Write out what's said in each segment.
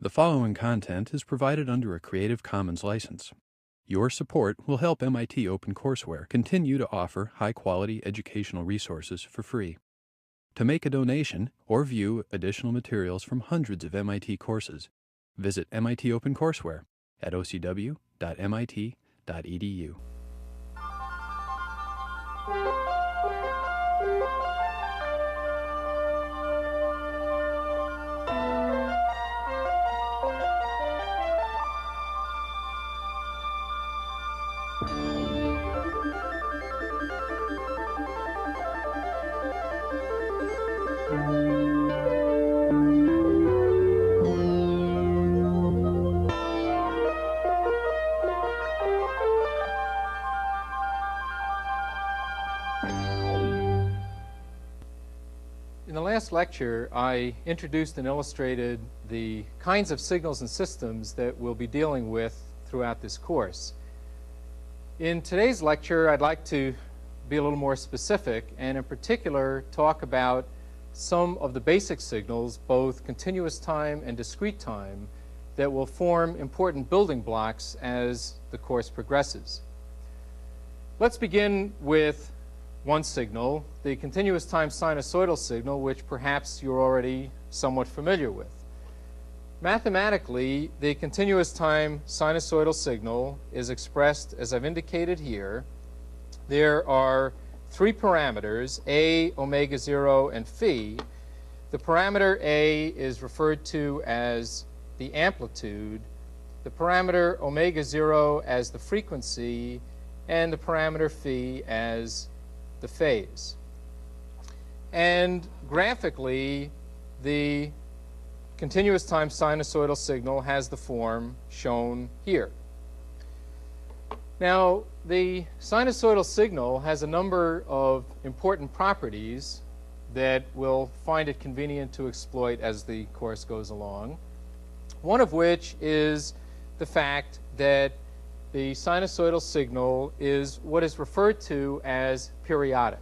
The following content is provided under a Creative Commons license. Your support will help MIT OpenCourseware continue to offer high-quality educational resources for free. To make a donation or view additional materials from hundreds of MIT courses, visit MIT OpenCourseware at ocw.mit.edu. In the last lecture, I introduced and illustrated the kinds of signals and systems that we'll be dealing with throughout this course. In today's lecture, I'd like to be a little more specific and in particular talk about some of the basic signals, both continuous time and discrete time, that will form important building blocks as the course progresses. Let's begin with one signal, the continuous time sinusoidal signal, which perhaps you're already somewhat familiar with. Mathematically, the continuous time sinusoidal signal is expressed as I've indicated here. There are three parameters, A, omega 0, and phi. The parameter A is referred to as the amplitude, the parameter omega 0 as the frequency, and the parameter phi as the phase. And graphically, the continuous time sinusoidal signal has the form shown here. Now, the sinusoidal signal has a number of important properties that we'll find it convenient to exploit as the course goes along. One of which is the fact that the sinusoidal signal is what is referred to as periodic.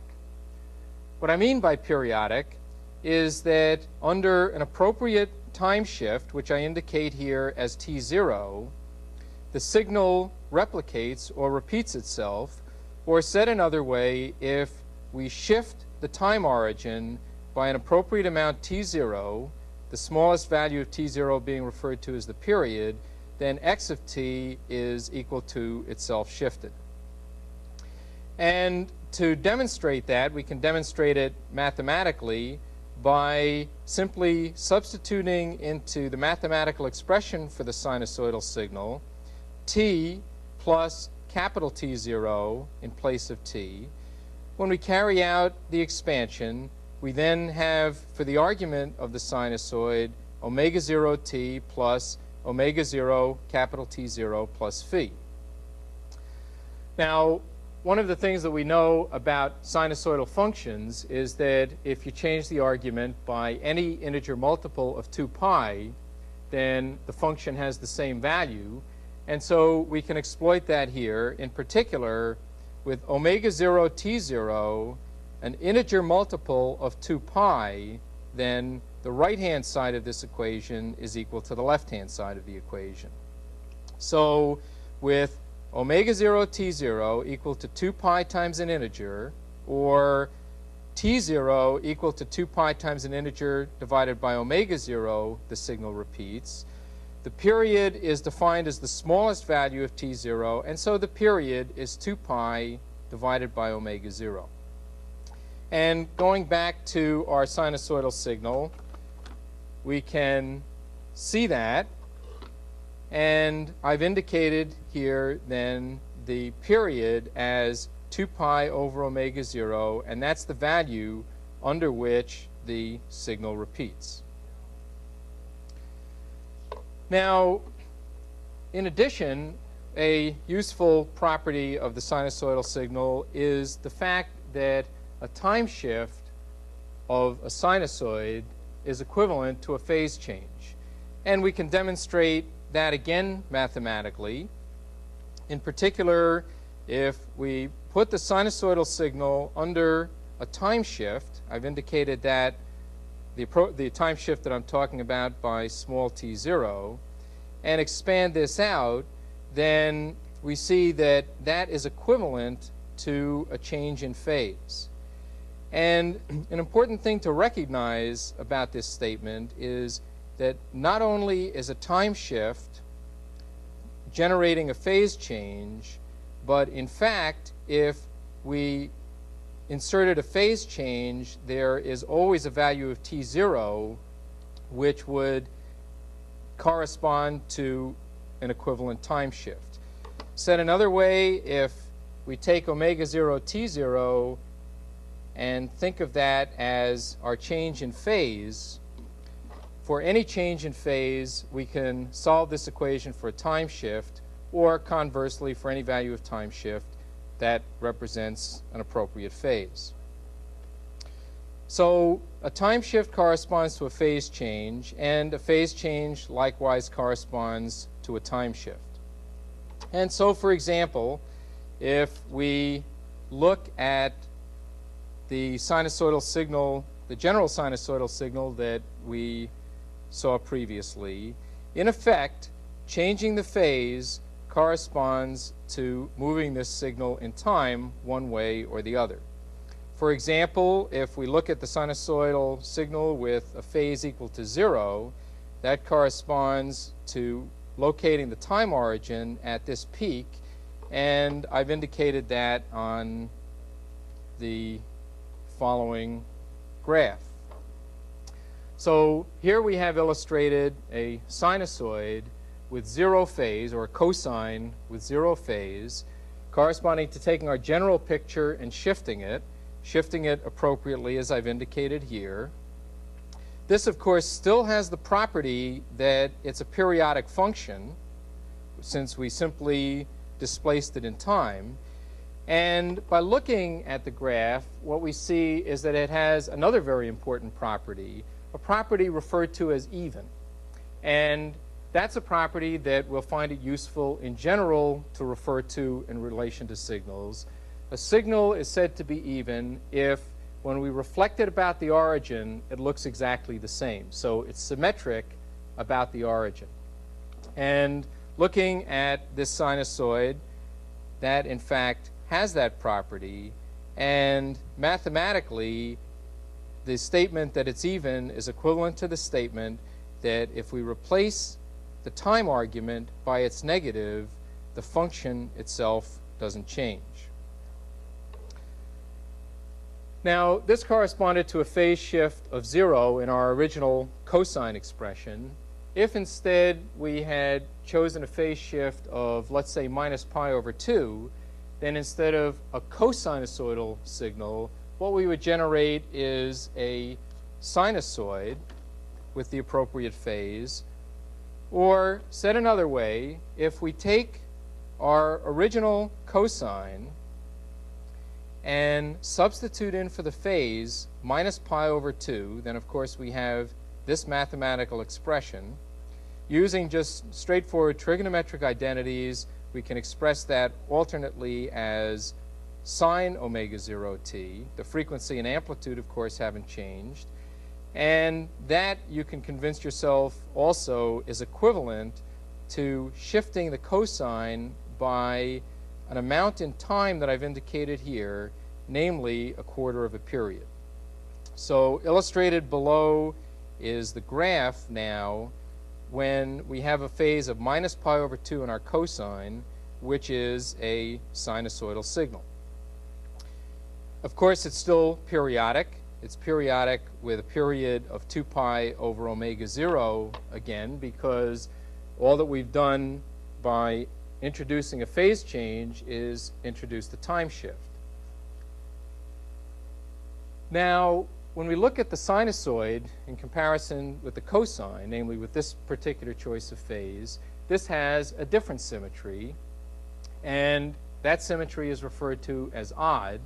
What I mean by periodic is that under an appropriate time shift, which I indicate here as t0, the signal replicates or repeats itself, or said another way, if we shift the time origin by an appropriate amount t0, the smallest value of t0 being referred to as the period, then x of t is equal to itself shifted. And to demonstrate that, we can demonstrate it mathematically by simply substituting into the mathematical expression for the sinusoidal signal t plus capital T0 in place of t. When we carry out the expansion, we then have, for the argument of the sinusoid, omega 0 t plus omega 0 capital T0 plus phi. Now, one of the things that we know about sinusoidal functions is that if you change the argument by any integer multiple of 2 pi, then the function has the same value. And so we can exploit that here, in particular, with omega 0 t0, an integer multiple of 2 pi, then the right-hand side of this equation is equal to the left-hand side of the equation. So with omega 0 t0 equal to 2 pi times an integer, or t0 equal to 2 pi times an integer divided by omega 0, the signal repeats. The period is defined as the smallest value of t0, and so the period is 2 pi divided by omega 0. And going back to our sinusoidal signal, we can see that, and I've indicated here then the period as 2 pi over omega 0, and that's the value under which the signal repeats. Now, in addition, a useful property of the sinusoidal signal is the fact that a time shift of a sinusoid is equivalent to a phase change. And we can demonstrate that again mathematically. In particular, if we put the sinusoidal signal under a time shift, I've indicated that the time shift that I'm talking about by small t0, and expand this out, then we see that that is equivalent to a change in phase. And an important thing to recognize about this statement is that not only is a time shift generating a phase change, but in fact, if we inserted a phase change, there is always a value of t0 which would correspond to an equivalent time shift. Said another way, if we take omega 0 t0 and think of that as our change in phase, for any change in phase, we can solve this equation for a time shift, or conversely, for any value of time shift, that represents an appropriate phase. So a time shift corresponds to a phase change, and a phase change likewise corresponds to a time shift. And so, for example, if we look at the sinusoidal signal, the general sinusoidal signal that we saw previously, in effect, changing the phase corresponds to moving this signal in time one way or the other. For example, if we look at the sinusoidal signal with a phase equal to 0, that corresponds to locating the time origin at this peak, and I've indicated that on the following graph. So here we have illustrated a sinusoid with 0 phase, or a cosine with 0 phase, corresponding to taking our general picture and shifting it appropriately as I've indicated here. This, of course, still has the property that it's a periodic function, since we simply displaced it in time. And by looking at the graph, what we see is that it has another very important property, a property referred to as even. And that's a property that we'll find it useful in general to refer to in relation to signals. A signal is said to be even if, when we reflect it about the origin, it looks exactly the same. So it's symmetric about the origin. And looking at this sinusoid, that in fact has that property, and mathematically the statement that it's even is equivalent to the statement that if we replace the time argument by its negative, the function itself doesn't change. Now, this corresponded to a phase shift of 0 in our original cosine expression. If instead we had chosen a phase shift of, let's say, minus pi over 2, then instead of a cosinusoidal signal, what we would generate is a sinusoid with the appropriate phase. Or, said another way, if we take our original cosine and substitute in for the phase minus pi over 2, then of course we have this mathematical expression. Using just straightforward trigonometric identities, we can express that alternately as sine omega 0 t. The frequency and amplitude, of course, haven't changed. And that, you can convince yourself, also is equivalent to shifting the cosine by an amount in time that I've indicated here, namely a quarter of a period. So illustrated below is the graph now when we have a phase of minus pi over 2 in our cosine, which is a sinusoidal signal. Of course, it's still periodic. It's periodic with a period of 2 pi over omega 0, again, because all that we've done by introducing a phase change is introduce the time shift. Now, when we look at the sinusoid in comparison with the cosine, namely with this particular choice of phase, this has a different symmetry, and that symmetry is referred to as odd.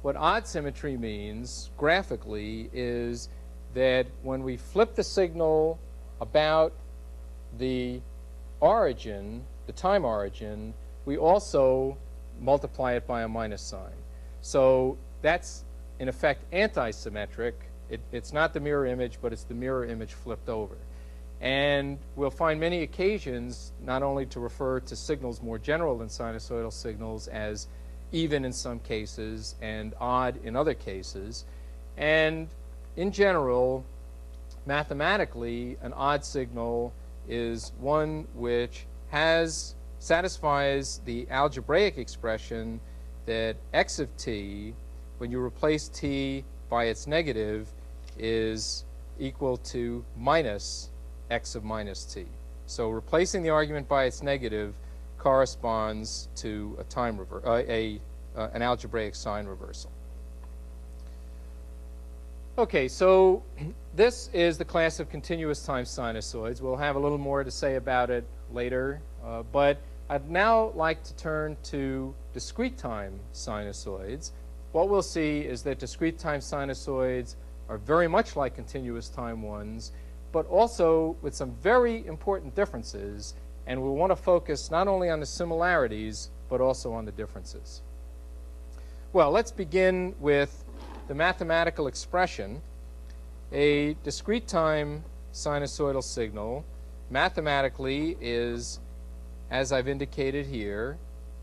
What odd symmetry means, graphically, is that when we flip the signal about the origin, the time origin, we also multiply it by a minus sign. So that's, in effect, anti-symmetric, It's not the mirror image, but it's the mirror image flipped over. And we'll find many occasions not only to refer to signals more general than sinusoidal signals as even in some cases and odd in other cases. And in general, mathematically, an odd signal is one which satisfies the algebraic expression that x of t, when you replace t by its negative, is equal to minus x of minus t. So replacing the argument by its negative corresponds to an algebraic sign reversal. Okay, so this is the class of continuous time sinusoids. We'll have a little more to say about it later, but I'd now like to turn to discrete time sinusoids. What we'll see is that discrete time sinusoids are very much like continuous time ones, but also with some very important differences, and we'll want to focus not only on the similarities, but also on the differences. Well, let's begin with the mathematical expression. A discrete time sinusoidal signal mathematically is, as I've indicated here,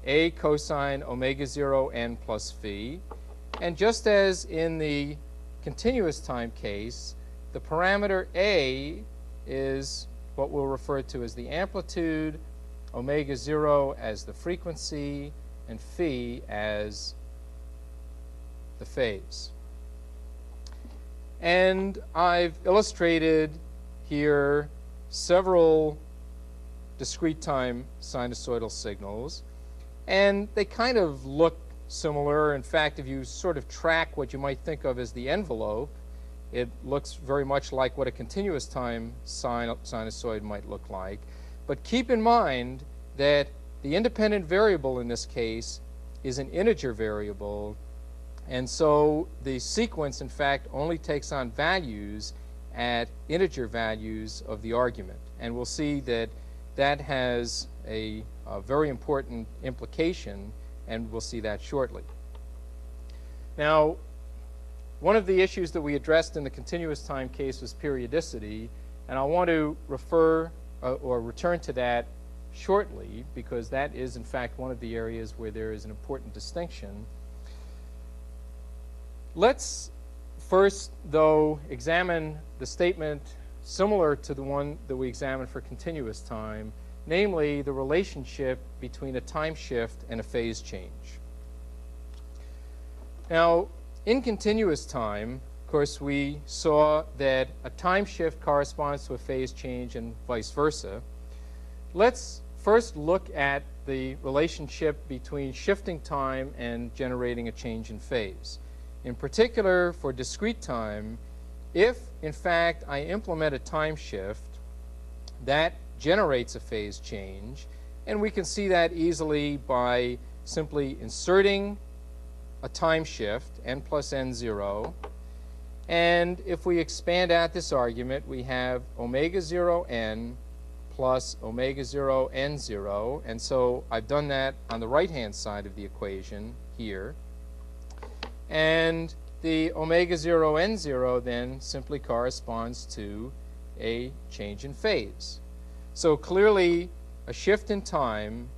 a cosine omega 0 n plus phi. And just as in the continuous time case, the parameter a is what we'll refer to as the amplitude, omega 0 as the frequency, and phi as the phase. And I've illustrated here several discrete time sinusoidal signals, and they kind of look similar. In fact, if you sort of track what you might think of as the envelope, it looks very much like what a continuous time sinusoid might look like. But keep in mind that the independent variable in this case is an integer variable, and so the sequence, in fact, only takes on values at integer values of the argument. And we'll see that that has a very important implication, and we'll see that shortly. Now, one of the issues that we addressed in the continuous time case was periodicity, and I want to refer or return to that shortly, because that is, in fact, one of the areas where there is an important distinction. Let's first, though, examine the statement similar to the one that we examined for continuous time, namely the relationship between a time shift and a phase change. Now, in continuous time, of course, we saw that a time shift corresponds to a phase change and vice versa. Let's first look at the relationship between shifting time and generating a change in phase. In particular, for discrete time, if, in fact, I implement a time shift, that generates a phase change, and we can see that easily by simply inserting a time shift, n plus n0, and if we expand out this argument, we have omega 0 n plus omega 0 n0, and so I've done that on the right-hand side of the equation here. And the omega 0 n0 then simply corresponds to a change in phase. So clearly, a shift in time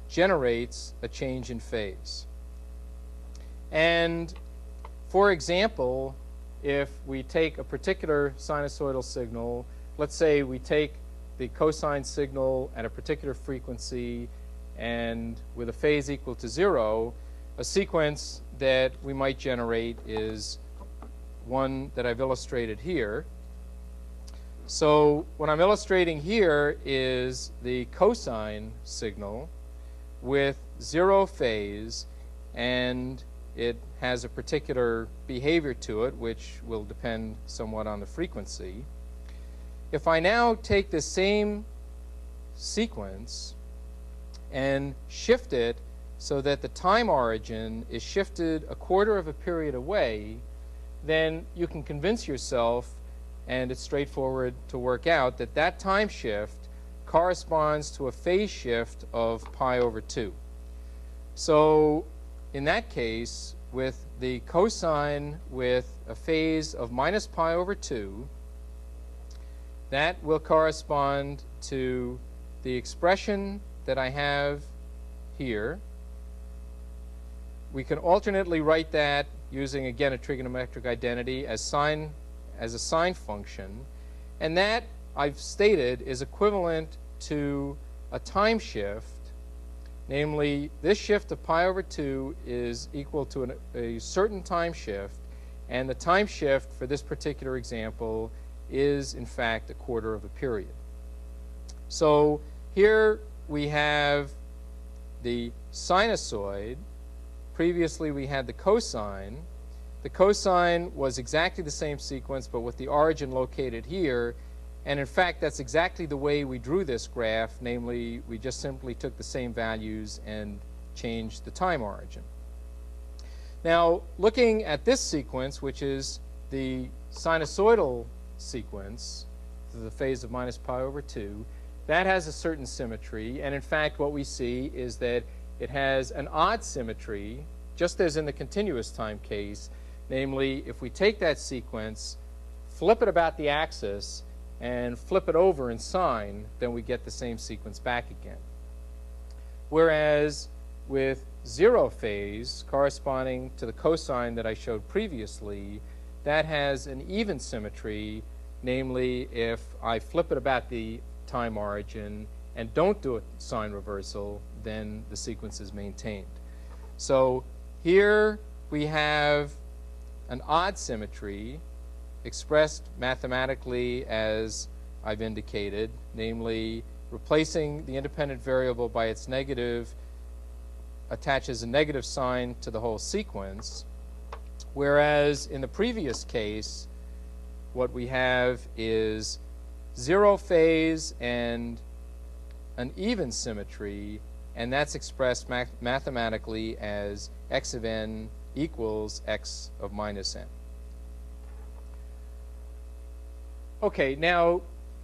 generates a change in phase. And for example, if we take a particular sinusoidal signal, let's say we take the cosine signal at a particular frequency and with a phase equal to 0, a sequence that we might generate is one that I've illustrated here. So what I'm illustrating here is the cosine signal with 0 phase, and it has a particular behavior to it, which will depend somewhat on the frequency. If I now take the same sequence and shift it so that the time origin is shifted a quarter of a period away, then you can convince yourself, and it's straightforward to work out, that that time shift corresponds to a phase shift of pi over 2. So in that case, with the cosine with a phase of minus pi over 2, that will correspond to the expression that I have here. We can alternately write that using, again, a trigonometric identity as a sine function. And that, I've stated, is equivalent to a time shift. Namely, this shift of pi over 2 is equal to a certain time shift. And the time shift for this particular example is, in fact, a quarter of a period. So here we have the sinusoid. Previously, we had the cosine. The cosine was exactly the same sequence, but with the origin located here. And in fact, that's exactly the way we drew this graph. Namely, we just simply took the same values and changed the time origin. Now, looking at this sequence, which is the sinusoidal sequence, the phase of minus pi over 2, that has a certain symmetry. And in fact, what we see is that it has an odd symmetry, just as in the continuous time case. Namely, if we take that sequence, flip it about the axis, and flip it over in sine, then we get the same sequence back again. Whereas with zero phase, corresponding to the cosine that I showed previously, that has an even symmetry. Namely, if I flip it about the time origin and don't do a sine reversal, then the sequence is maintained. So here we have an odd symmetry expressed mathematically as I've indicated, namely replacing the independent variable by its negative attaches a negative sign to the whole sequence, whereas in the previous case what we have is zero phase and an even symmetry, and that's expressed mathematically as x of n equals x of minus n. Okay, now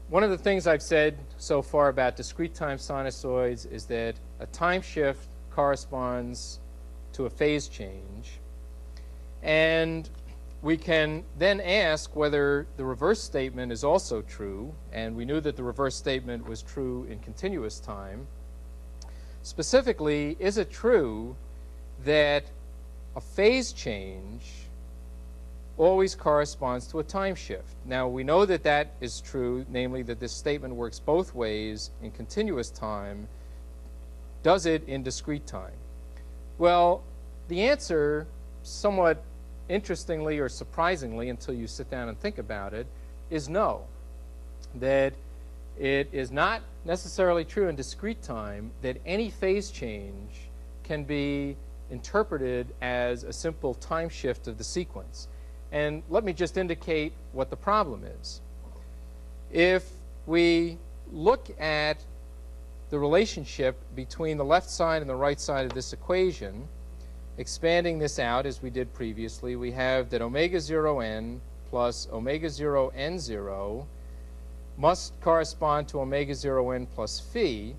one of the things I've said so far about discrete time sinusoids is that a time shift corresponds to a phase change. And we can then ask whether the reverse statement is also true. And we knew that the reverse statement was true in continuous time. Specifically, is it true that a phase change always corresponds to a time shift? Now, we know that that is true, namely that this statement works both ways in continuous time. Does it in discrete time? Well, the answer, somewhat interestingly or surprisingly until you sit down and think about it, is no. That it is not necessarily true in discrete time that any phase change can be interpreted as a simple time shift of the sequence. And let me just indicate what the problem is. If we look at the relationship between the left side and the right side of this equation, expanding this out as we did previously, we have that omega 0 n plus omega 0 n 0 must correspond to omega 0 n plus phi.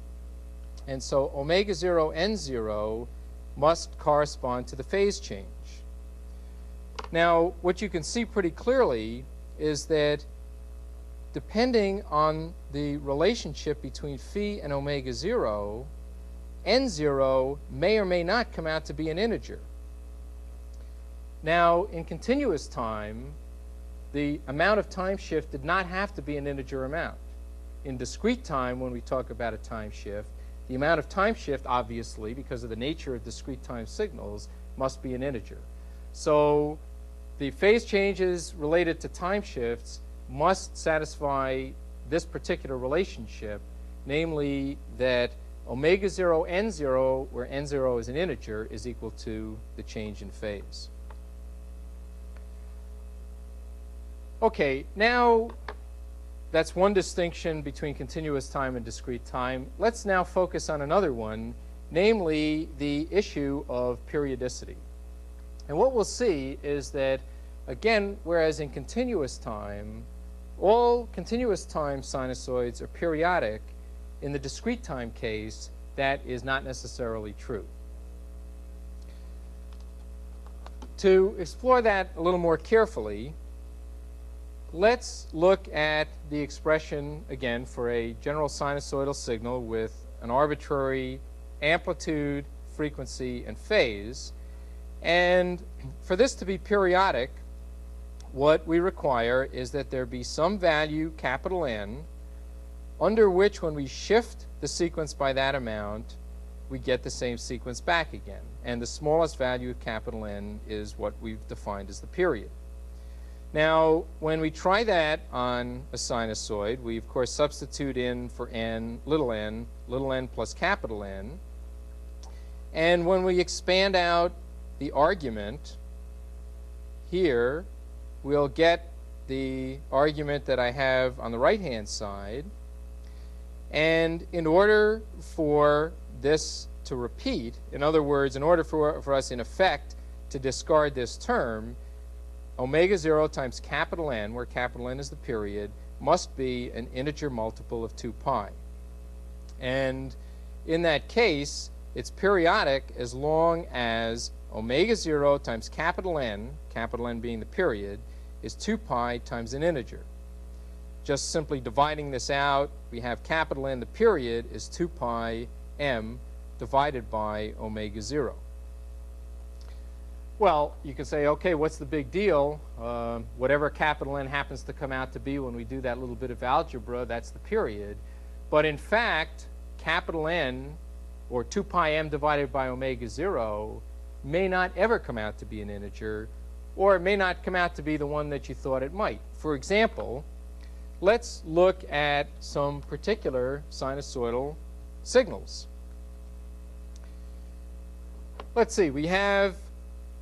And so omega 0 n 0 must correspond to the phase change. Now, what you can see pretty clearly is that depending on the relationship between phi and omega 0, n0 may or may not come out to be an integer. Now, in continuous time, the amount of time shift did not have to be an integer amount. In discrete time, when we talk about a time shift, the amount of time shift, obviously, because of the nature of discrete time signals, must be an integer. So the phase changes related to time shifts must satisfy this particular relationship, namely that omega 0 n 0, where n 0 is an integer, is equal to the change in phase. Okay, now that's one distinction between continuous time and discrete time. Let's now focus on another one, namely the issue of periodicity. And what we'll see is that, again, whereas in continuous time, all continuous time sinusoids are periodic, in the discrete time case, that is not necessarily true. to explore that a little more carefully, let's look at the expression again for a general sinusoidal signal with an arbitrary amplitude, frequency, and phase. And for this to be periodic, what we require is that there be some value, capital N, under which when we shift the sequence by that amount, we get the same sequence back again. And the smallest value of capital N is what we've defined as the period. Now, when we try that on a sinusoid, we of course substitute in for n n plus capital N. And when we expand out the argument here, we'll get the argument that I have on the right-hand side. And in order for this to repeat, in other words, in order for us in effect to discard this term, omega 0 times capital N, where capital N is the period, must be an integer multiple of 2 pi. And in that case, it's periodic as long as omega 0 times capital N being the period, is 2 pi times an integer. Just simply dividing this out, we have capital N, the period, is 2 pi m divided by omega 0. Well, you can say, okay, what's the big deal? Whatever capital N happens to come out to be when we do that little bit of algebra, that's the period. But in fact, capital N, or 2 pi m divided by omega 0, may not ever come out to be an integer, or it may not come out to be the one that you thought it might. For example, let's look at some particular sinusoidal signals. Let's see, we have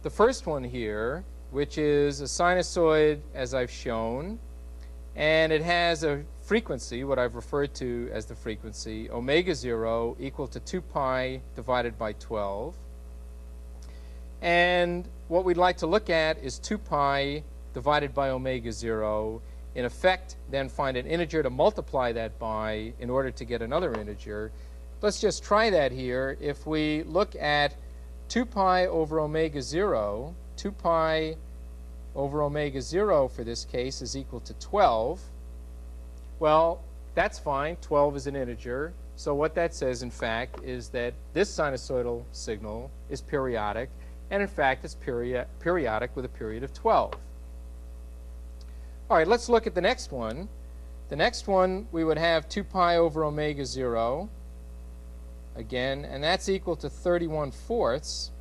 the first one here, which is a sinusoid as I've shown, and it has a frequency, what I've referred to as the frequency, omega 0 equal to 2 pi divided by 12. And what we'd like to look at is 2 pi divided by omega 0. In effect, then find an integer to multiply that by in order to get another integer. Let's just try that here. If we look at 2 pi over omega 0, 2 pi over omega 0 for this case is equal to 12. Well, that's fine. 12 is an integer. So what that says, in fact, is that this sinusoidal signal is periodic, and in fact, it's periodic with a period of 12. All right, let's look at the next one. The next one, we would have 2 pi over omega 0, again, and that's equal to 31/4.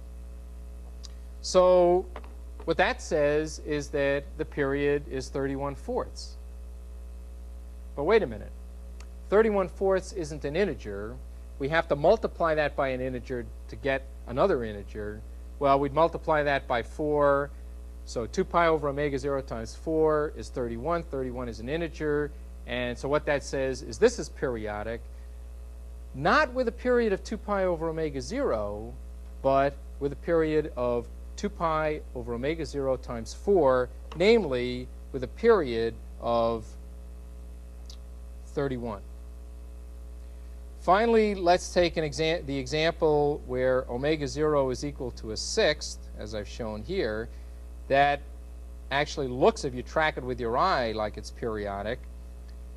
So what that says is that the period is 31/4. But wait a minute. 31/4 isn't an integer. We have to multiply that by an integer to get another integer. Well, we'd multiply that by 4. So 2 pi over omega 0 times 4 is 31. 31 is an integer. And so what that says is this is periodic, not with a period of 2 pi over omega 0, but with a period of 2 pi over omega 0 times 4, namely with a period of 31. Finally, let's take the example where omega 0 is equal to a sixth, as I've shown here. That actually looks, if you track it with your eye, like it's periodic.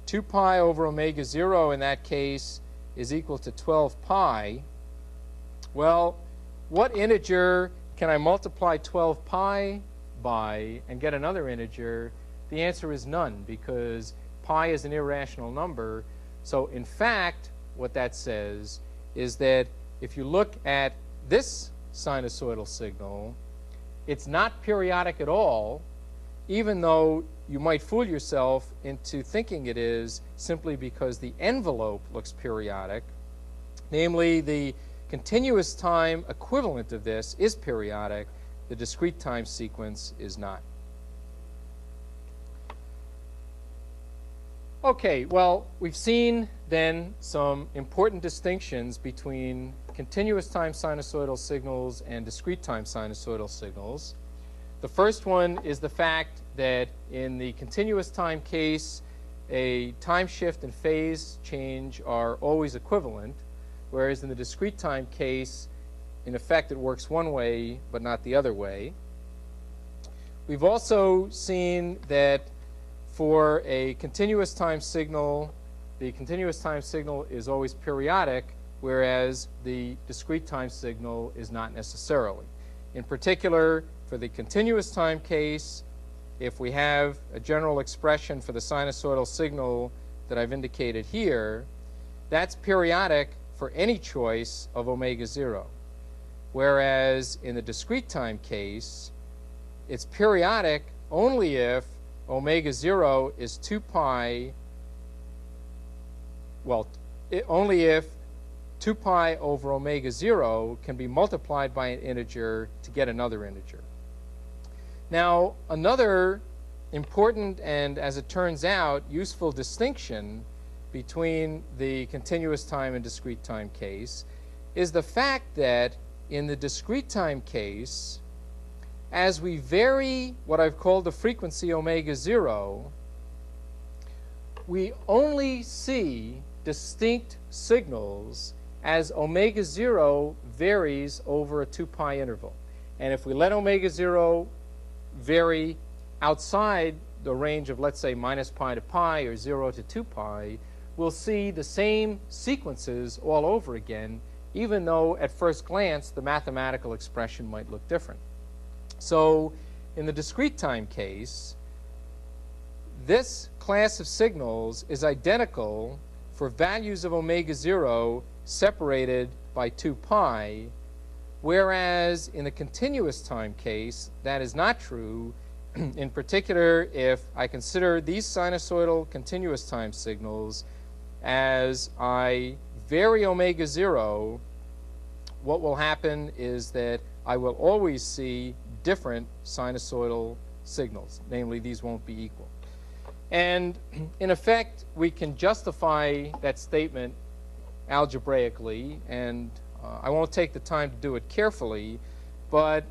2 pi over omega 0 in that case is equal to 12 pi. Well, what integer can I multiply 12 pi by and get another integer? The answer is none, because pi is an irrational number. So in fact, what that says is that if you look at this sinusoidal signal, it's not periodic at all, even though you might fool yourself into thinking it is simply because the envelope looks periodic. Namely, the continuous time equivalent of this is periodic. The discrete time sequence is not. Okay, well, we've seen then some important distinctions between continuous time sinusoidal signals and discrete time sinusoidal signals. The first one is the fact that in the continuous time case, a time shift and phase change are always equivalent, whereas in the discrete time case, in effect, it works one way but not the other way. We've also seen that for a continuous time signal, the continuous time signal is always periodic, whereas the discrete time signal is not necessarily. In particular, for the continuous time case, if we have a general expression for the sinusoidal signal that I've indicated here, that's periodic for any choice of omega 0. Whereas in the discrete time case, it's periodic only if omega 0 is 2 pi, well, only if 2 pi over omega 0 can be multiplied by an integer to get another integer. Now, another important and, as it turns out, useful distinction between the continuous time and discrete time case is the fact that in the discrete time case, as we vary what I've called the frequency omega 0, we only see distinct signals as omega 0 varies over a 2 pi interval. And if we let omega 0 vary outside the range of, let's say, minus pi to pi or 0 to 2 pi, we'll see the same sequences all over again, even though at first glance the mathematical expression might look different. So in the discrete time case, this class of signals is identical for values of omega 0 separated by 2 pi, whereas in the continuous time case, that is not true. In particular, if I consider these sinusoidal continuous time signals as I vary omega 0, what will happen is that I will always see different sinusoidal signals. Namely, these won't be equal. And in effect, we can justify that statement algebraically, and I won't take the time to do it carefully, but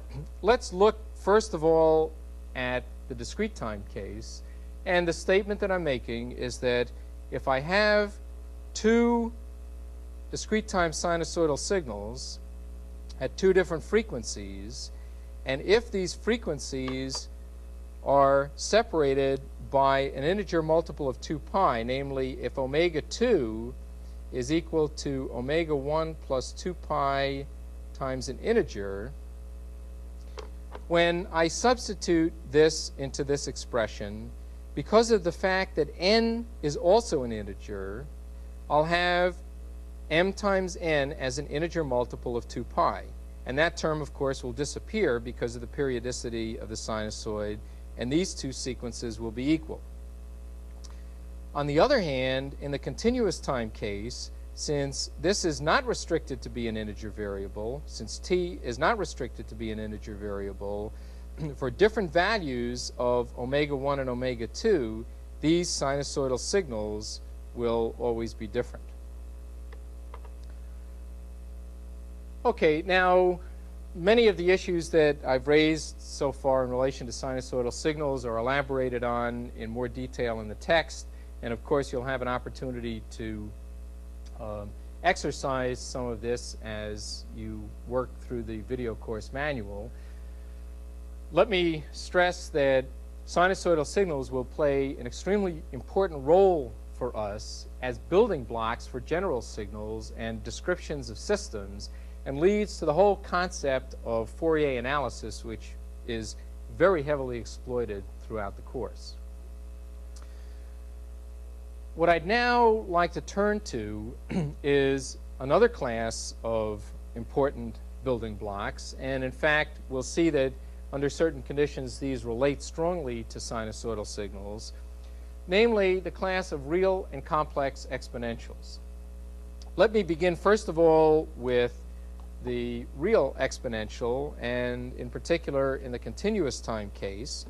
let's look first of all at the discrete time case. And the statement that I'm making is that if I have two discrete time sinusoidal signals at two different frequencies, and if these frequencies are separated by an integer multiple of 2 pi, namely if omega 2 is equal to omega 1 plus 2 pi times an integer, when I substitute this into this expression, because of the fact that n is also an integer, I'll have m times n as an integer multiple of 2 pi. And that term, of course, will disappear because of the periodicity of the sinusoid, and these two sequences will be equal. On the other hand, in the continuous time case, since this is not restricted to be an integer variable, since t is not restricted to be an integer variable, for different values of omega 1 and omega 2, these sinusoidal signals will always be different. Okay, now many of the issues that I've raised so far in relation to sinusoidal signals are elaborated on in more detail in the text, and of course you'll have an opportunity to exercise some of this as you work through the video course manual. Let me stress that sinusoidal signals will play an extremely important role for us as building blocks for general signals and descriptions of systems, and leads to the whole concept of Fourier analysis, which is very heavily exploited throughout the course. What I'd now like to turn to is another class of important building blocks, and in fact we'll see that under certain conditions these relate strongly to sinusoidal signals, namely the class of real and complex exponentials. Let me begin first of all with the real exponential, and in particular in the continuous time case.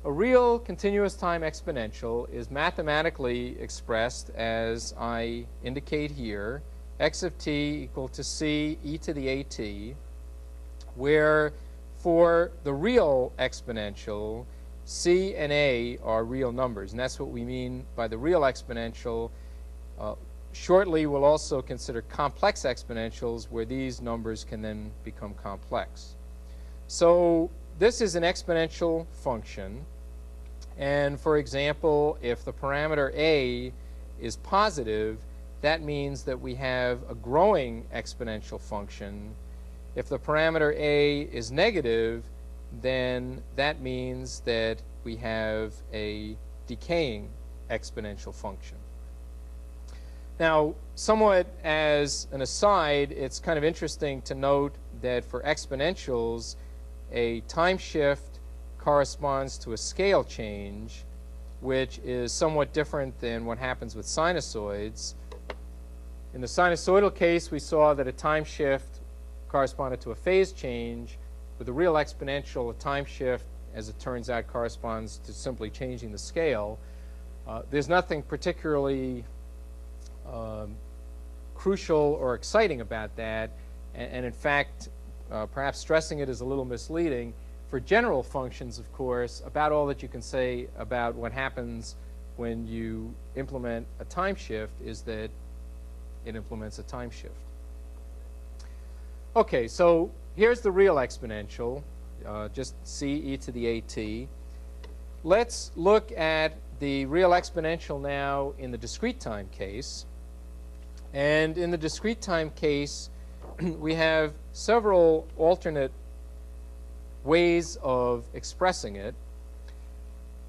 A real continuous time exponential is mathematically expressed as I indicate here, x of t equal to c e to the at, where for the real exponential, c and a are real numbers, and that's what we mean by the real exponential. Shortly, we'll also consider complex exponentials, where these numbers can then become complex. So this is an exponential function. And for example, if the parameter a is positive, that means that we have a growing exponential function. If the parameter a is negative, then that means that we have a decaying exponential function. Now, somewhat as an aside, it's kind of interesting to note that for exponentials, a time shift corresponds to a scale change, which is somewhat different than what happens with sinusoids. In the sinusoidal case, we saw that a time shift corresponded to a phase change. With a real exponential, a time shift, as it turns out, corresponds to simply changing the scale. There's nothing particularly crucial or exciting about that, and in fact, perhaps stressing it is a little misleading. For general functions, of course, about all that you can say about what happens when you implement a time shift is that it implements a time shift. Okay, so here's the real exponential, just c e to the at. Let's look at the real exponential now in the discrete time case. And in the discrete time case, we have several alternate ways of expressing it.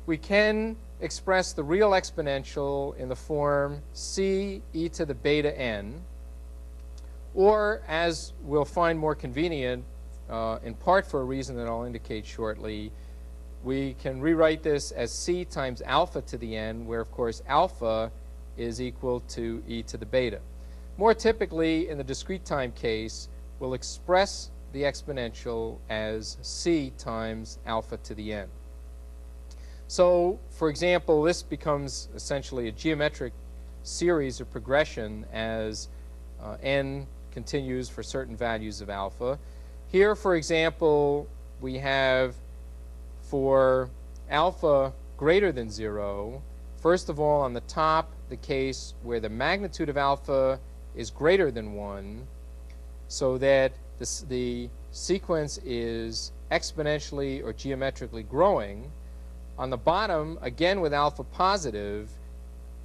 We can express the real exponential in the form c e to the beta n, or, as we'll find more convenient, in part for a reason that I'll indicate shortly, we can rewrite this as c times alpha to the n, where, of course, alpha is equal to e to the beta. More typically, in the discrete time case, we'll express the exponential as c times alpha to the n. So, for example, this becomes essentially a geometric series or progression as n continues for certain values of alpha. Here, for example, we have for alpha greater than 0, first of all, on the top, the case where the magnitude of alpha is greater than 1, so that the sequence is exponentially or geometrically growing. On the bottom, again with alpha positive,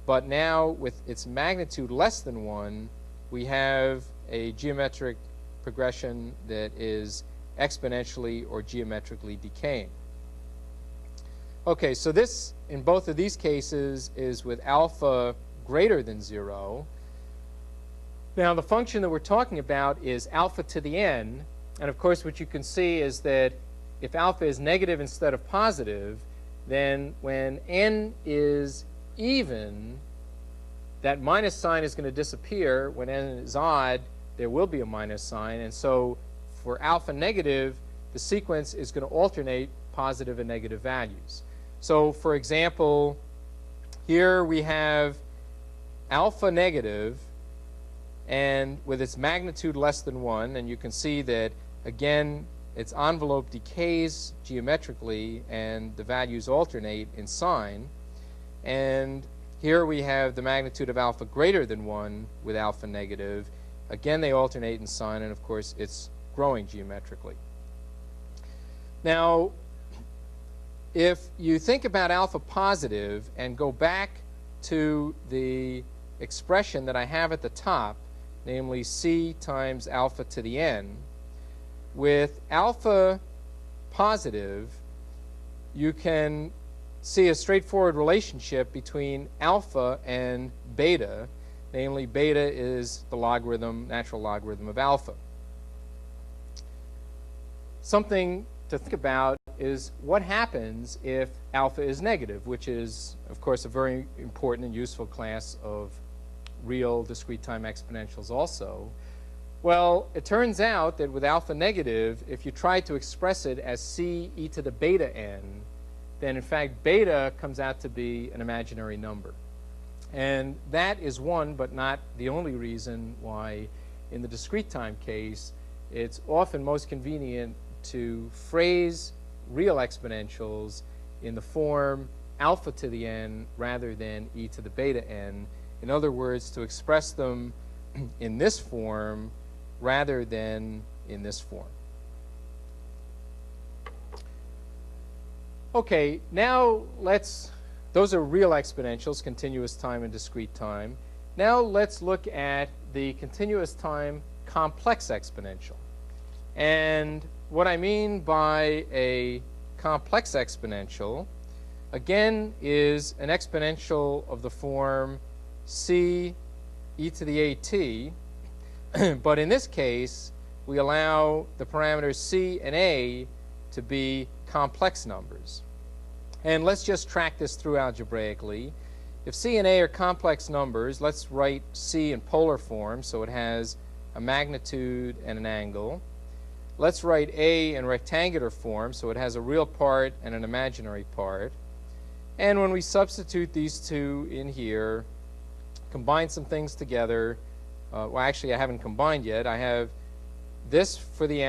but now with its magnitude less than 1, we have a geometric progression that is exponentially or geometrically decaying. Okay, so this, in both of these cases, is with alpha greater than 0. Now, the function that we're talking about is alpha to the n, and of course what you can see is that if alpha is negative instead of positive, then when n is even, that minus sign is going to disappear. When n is odd, there will be a minus sign, and so for alpha negative, the sequence is going to alternate positive and negative values. So, for example, here we have alpha negative, and with its magnitude less than 1, and you can see that, again, its envelope decays geometrically, and the values alternate in sign. And here we have the magnitude of alpha greater than 1 with alpha negative. Again, they alternate in sign, and of course, it's growing geometrically. Now, if you think about alpha positive and go back to the expression that I have at the top, namely c times alpha to the n, with alpha positive, you can see a straightforward relationship between alpha and beta. Namely, beta is the logarithm, natural logarithm of alpha. Something to think about is what happens if alpha is negative, which is, of course, a very important and useful class of real discrete time exponentials also. Well, it turns out that with alpha negative, if you try to express it as c e to the beta n, then in fact beta comes out to be an imaginary number. And that is one, but not the only reason why in the discrete time case it's often most convenient to phrase real exponentials in the form alpha to the n rather than e to the beta n. In other words, to express them in this form rather than in this form. Okay, now those are real exponentials, continuous time and discrete time. Now let's look at the continuous time complex exponential. And what I mean by a complex exponential, again, is an exponential of the form c e to the at, but in this case, we allow the parameters c and a to be complex numbers. And let's just track this through algebraically. If c and a are complex numbers, let's write c in polar form, so it has a magnitude and an angle. Let's write a in rectangular form, so it has a real part and an imaginary part. And when we substitute these two in here, combine some things together, well, actually I haven't combined yet. I have this for the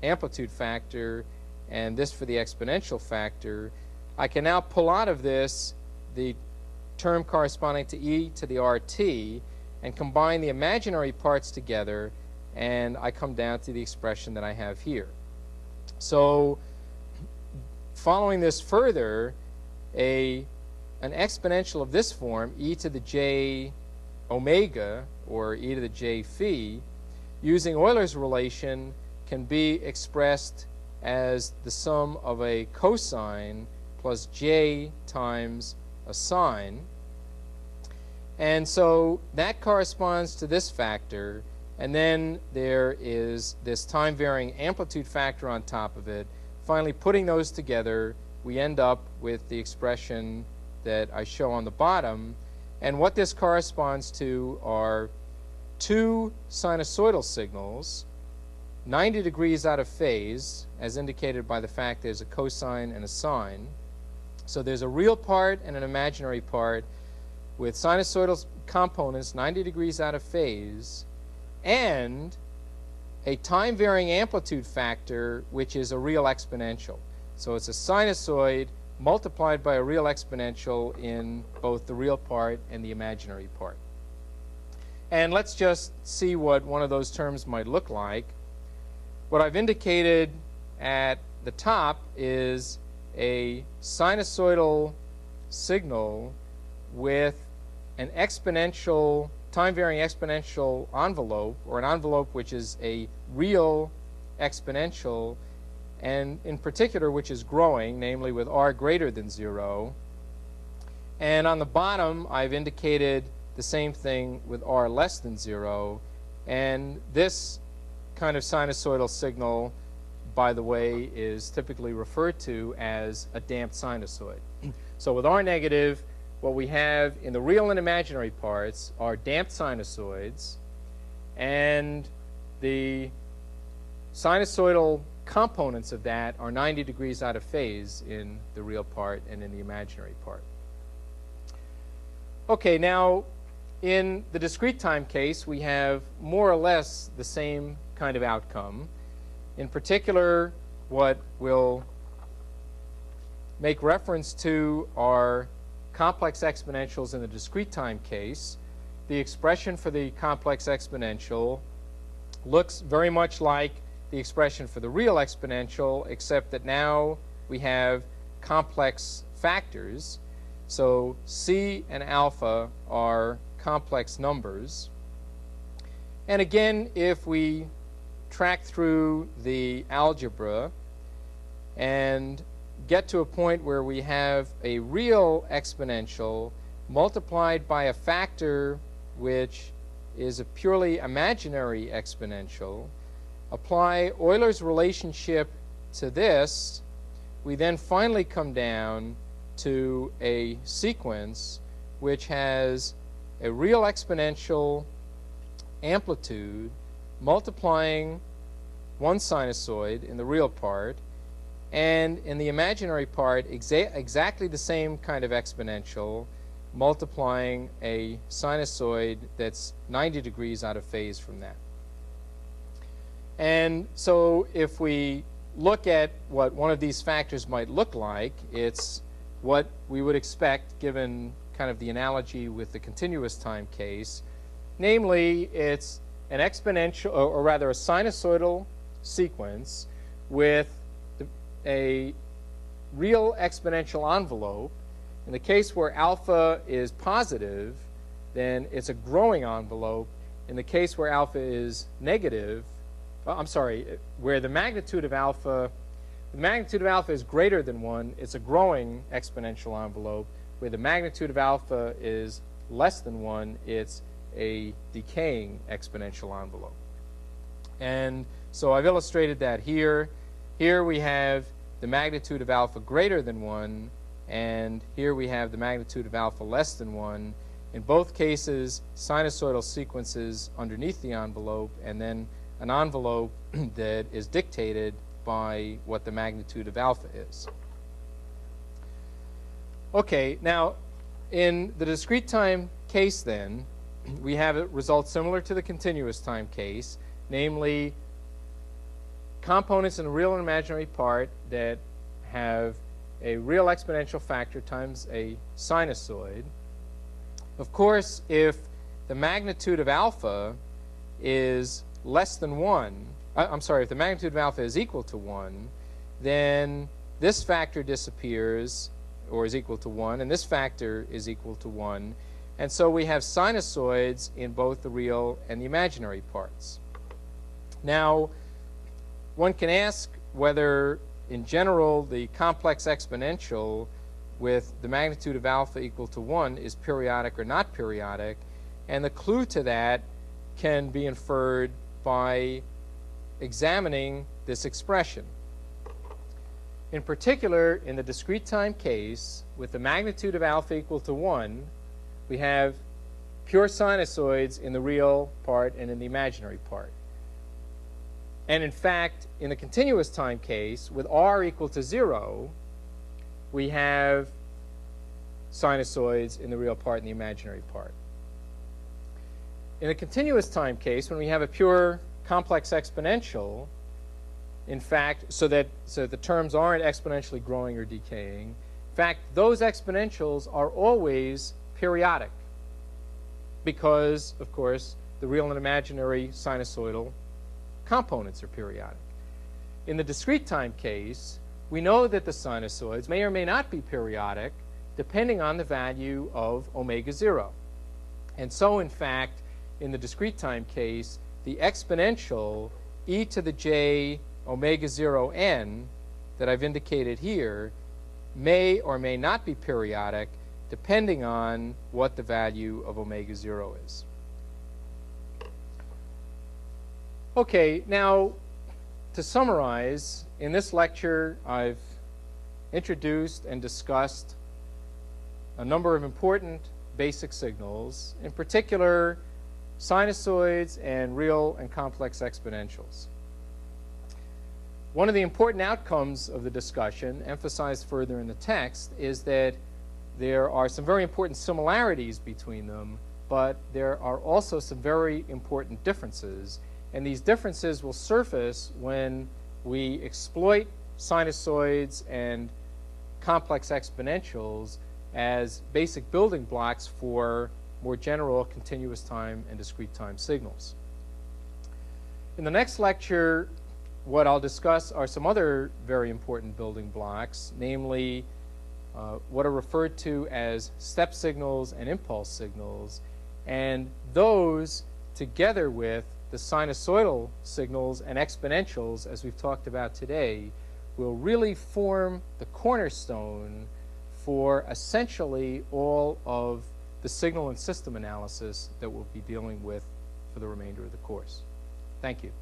amplitude factor and this for the exponential factor. I can now pull out of this the term corresponding to e to the RT and combine the imaginary parts together, and I come down to the expression that I have here. So following this further, an exponential of this form, e to the j omega, or e to the j phi, using Euler's relation, can be expressed as the sum of a cosine plus j times a sine. And so that corresponds to this factor, and then there is this time-varying amplitude factor on top of it. Finally, putting those together, we end up with the expression that I show on the bottom. And what this corresponds to are two sinusoidal signals, 90 degrees out of phase, as indicated by the fact there's a cosine and a sine. So there's a real part and an imaginary part with sinusoidal components 90 degrees out of phase, and a time-varying amplitude factor, which is a real exponential. So it's a sinusoid multiplied by a real exponential in both the real part and the imaginary part. And let's just see what one of those terms might look like. What I've indicated at the top is a sinusoidal signal with an exponential, time-varying exponential envelope, or an envelope which is a real exponential, and in particular which is growing, namely with r greater than 0. And on the bottom, I've indicated the same thing with r less than 0. And this kind of sinusoidal signal, by the way, is typically referred to as a damped sinusoid. So with r negative, what we have in the real and imaginary parts are damped sinusoids, and the sinusoidal components of that are 90 degrees out of phase in the real part and in the imaginary part. Okay, now in the discrete time case, we have more or less the same kind of outcome. In particular, what we'll make reference to are complex exponentials in the discrete time case. The expression for the complex exponential looks very much like the expression for the real exponential, except that now we have complex factors. So c and alpha are complex numbers. And again, if we track through the algebra and get to a point where we have a real exponential multiplied by a factor which is a purely imaginary exponential, apply Euler's relationship to this, we then finally come down to a sequence which has a real exponential amplitude multiplying one sinusoid in the real part, and in the imaginary part exactly the same kind of exponential multiplying a sinusoid that's 90 degrees out of phase from that. And so if we look at what one of these factors might look like, it's what we would expect given kind of the analogy with the continuous time case. Namely, it's an exponential, or rather a sinusoidal sequence with a real exponential envelope. In the case where alpha is positive, then it's a growing envelope. In the case where alpha is negative, where the magnitude of alpha is greater than 1, it's a growing exponential envelope. Where the magnitude of alpha is less than 1, it's a decaying exponential envelope. And so I've illustrated that here. Here we have the magnitude of alpha greater than 1, and here we have the magnitude of alpha less than 1. In both cases, sinusoidal sequences underneath the envelope, and then an envelope that is dictated by what the magnitude of alpha is. Okay, now in the discrete time case then, we have a result similar to the continuous time case, namely components in a real and imaginary part that have a real exponential factor times a sinusoid. Of course, if the magnitude of alpha is less than 1, if the magnitude of alpha is equal to 1, then this factor disappears, or is equal to 1, and this factor is equal to 1. And so we have sinusoids in both the real and the imaginary parts. Now, one can ask whether, in general, the complex exponential with the magnitude of alpha equal to 1 is periodic or not periodic. And the clue to that can be inferred by examining this expression. In particular, in the discrete time case, with the magnitude of alpha equal to 1, we have pure sinusoids in the real part and in the imaginary part. And in fact, in the continuous time case, with r equal to 0, we have sinusoids in the real part and the imaginary part. In the continuous time case, when we have a pure complex exponential, in fact, so that the terms aren't exponentially growing or decaying, in fact, those exponentials are always periodic because, of course, the real and imaginary sinusoidal components are periodic. In the discrete time case, we know that the sinusoids may or may not be periodic depending on the value of omega 0. And so, in fact, in the discrete time case, the exponential e to the j omega 0 n that I've indicated here may or may not be periodic depending on what the value of omega 0 is. Okay, now to summarize, in this lecture I've introduced and discussed a number of important basic signals, in particular sinusoids and real and complex exponentials. One of the important outcomes of the discussion, emphasized further in the text, is that there are some very important similarities between them, but there are also some very important differences. And these differences will surface when we exploit sinusoids and complex exponentials as basic building blocks for more general continuous time and discrete time signals. In the next lecture, what I'll discuss are some other very important building blocks, namely what are referred to as step signals and impulse signals, and those, together with the sinusoidal signals and exponentials, as we've talked about today, will really form the cornerstone for essentially all of the signal and system analysis that we'll be dealing with for the remainder of the course. Thank you.